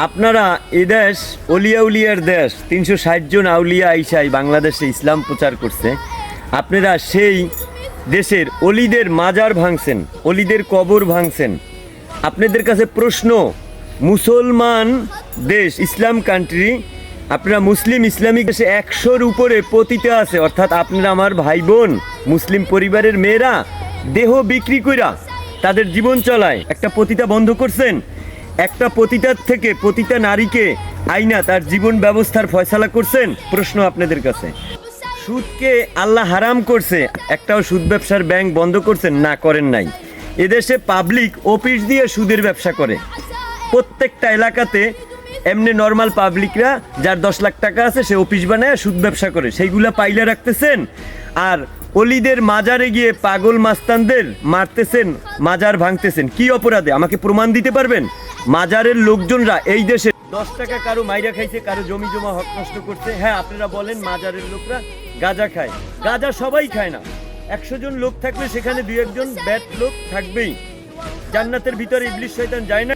আপনারা এ দেশ অলিয়া উলিয়ার দেশ, ৩৬০ জন আউলিয়া আইসাই বাংলাদেশে ইসলাম প্রচার করছে। আপনারা সেই দেশের অলিদের মাজার ভাঙছেন, অলিদের কবর ভাঙছেন। আপনাদের কাছে প্রশ্ন, মুসলমান দেশ, ইসলাম কান্ট্রি, আপনারা মুসলিম ইসলামিক দেশে ১০০-র উপরে পতিতা আছে, অর্থাৎ আপনারা আমার ভাই বোন মুসলিম পরিবারের মেয়েরা দেহ বিক্রি কইরা তাদের জীবন চলায়। একটা পতিতা বন্ধ করছেন? একটা পতিতার থেকে পতিতা নারীকে আইনা তার জীবন ব্যবস্থার ফয়সালা করছেন? প্রশ্ন আপনাদের কাছে। সুদকে আল্লাহ হারাম করছে, একটাও সুদ ব্যবসার ব্যাংক বন্ধ করছেন? না, করেন নাই। এদেশে পাবলিক অফিস দিয়ে সুদের ব্যবসা করে। প্রত্যেকটা এলাকাতে এমনি নর্মাল পাবলিকরা যার 10 লাখ টাকা আছে সে অফিস বানায় সুদ ব্যবসা করে, সেইগুলা পাইলে রাখতেছেন। আর অলিদের মাজারে গিয়ে পাগল মাস্তানদের মারতেছেন, মাজার ভাঙতেছেন। কি অপরাধে আমাকে প্রমাণ দিতে পারবেন? মাজারের লোকজনরা এই দেশে 10 টাকা কারো মাইরা খাইছে, কারো জমি জমা হক নষ্ট করছে। হ্যাঁ, আপনারা বলেন মাজারের লোকরা গাঁজা খায়, গাঁজা সবাই খায় না। 100 জন লোক থাকলে সেখানে 2-1 জন ব্যাড লোক থাকবেই। জান্নাতের ভিতরে ইবলিস শয়তান যায় না।